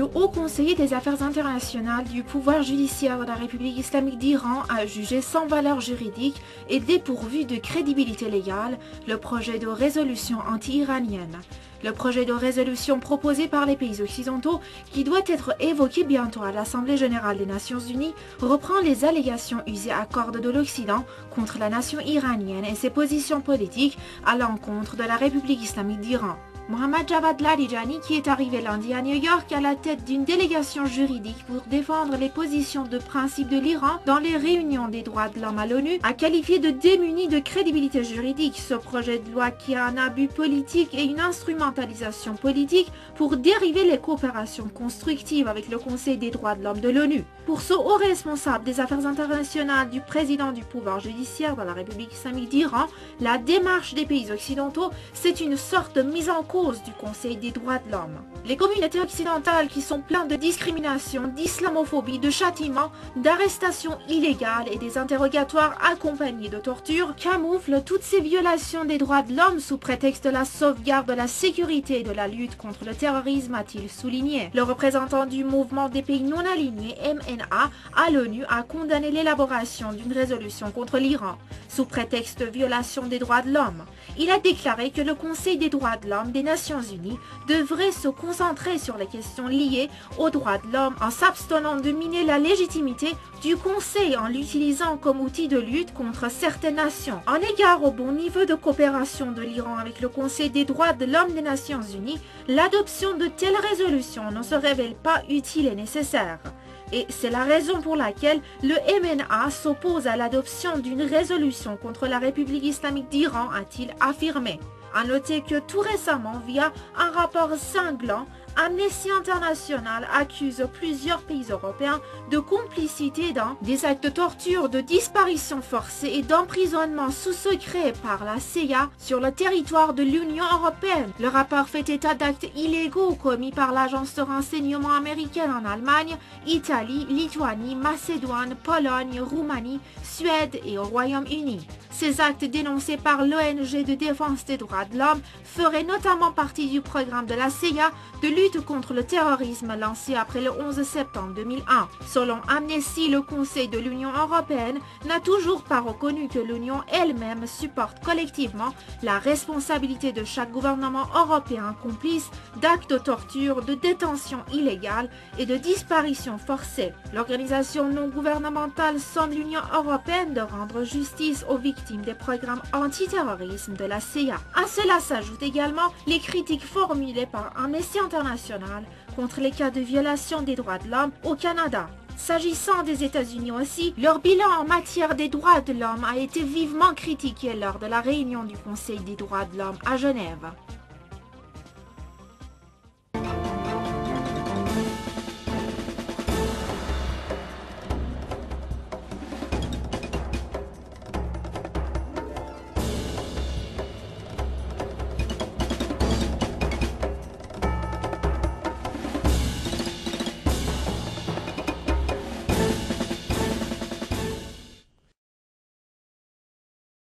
Le haut conseiller des affaires internationales du pouvoir judiciaire de la République islamique d'Iran a jugé sans valeur juridique et dépourvu de crédibilité légale le projet de résolution anti-iranienne. Le projet de résolution proposé par les pays occidentaux, qui doit être évoqué bientôt à l'Assemblée générale des Nations unies, reprend les allégations usées à cordes de l'Occident contre la nation iranienne et ses positions politiques à l'encontre de la République islamique d'Iran. Mohammad Javad Larijani, qui est arrivé lundi à New York à la tête d'une délégation juridique pour défendre les positions de principe de l'Iran dans les réunions des droits de l'homme à l'ONU, a qualifié de démuni de crédibilité juridique ce projet de loi qui a un abus politique et une instrumentalisation politique pour dériver les coopérations constructives avec le Conseil des droits de l'homme de l'ONU. Pour ce haut responsable des affaires internationales du président du pouvoir judiciaire de la République islamique d'Iran, la démarche des pays occidentaux, c'est une sorte de mise en cause du Conseil des droits de l'homme. Les communautés occidentales qui sont pleines de discrimination, d'islamophobie, de châtiments, d'arrestations illégales et des interrogatoires accompagnés de torture camouflent toutes ces violations des droits de l'homme sous prétexte de la sauvegarde de la sécurité et de la lutte contre le terrorisme, a-t-il souligné. Le représentant du mouvement des pays non alignés, MNA, à l'ONU a condamné l'élaboration d'une résolution contre l'Iran sous prétexte de violation des droits de l'homme. Il a déclaré que le Conseil des droits de l'homme des Nations Unies devrait se concentrer sur les questions liées aux droits de l'homme en s'abstenant de miner la légitimité du Conseil en l'utilisant comme outil de lutte contre certaines nations. En égard au bon niveau de coopération de l'Iran avec le Conseil des droits de l'homme des Nations Unies, l'adoption de telles résolutions ne se révèle pas utile et nécessaire. Et c'est la raison pour laquelle le MNA s'oppose à l'adoption d'une résolution contre la République islamique d'Iran, a-t-il affirmé. À noter que tout récemment, via un rapport cinglant, Amnesty International accuse plusieurs pays européens de complicité dans des actes de torture, de disparition forcée et d'emprisonnement sous secret par la CIA sur le territoire de l'Union européenne. Le rapport fait état d'actes illégaux commis par l'agence de renseignement américaine en Allemagne, Italie, Lituanie, Macédoine, Pologne, Roumanie, Suède et au Royaume-Uni. Ces actes dénoncés par l'ONG de défense des droits de l'homme feraient notamment partie du programme de la CIA de lutte contre le terrorisme lancé après le 11 septembre 2001. Selon Amnesty, le Conseil de l'Union européenne n'a toujours pas reconnu que l'Union elle-même supporte collectivement la responsabilité de chaque gouvernement européen complice d'actes de torture, de détention illégale et de disparition forcée. L'organisation non gouvernementale somme l'Union européenne de rendre justice aux victimes des programmes antiterrorisme de la CIA. À cela s'ajoutent également les critiques formulées par Amnesty International contre les cas de violation des droits de l'homme au Canada. S'agissant des États-Unis aussi, leur bilan en matière des droits de l'homme a été vivement critiqué lors de la réunion du Conseil des droits de l'homme à Genève.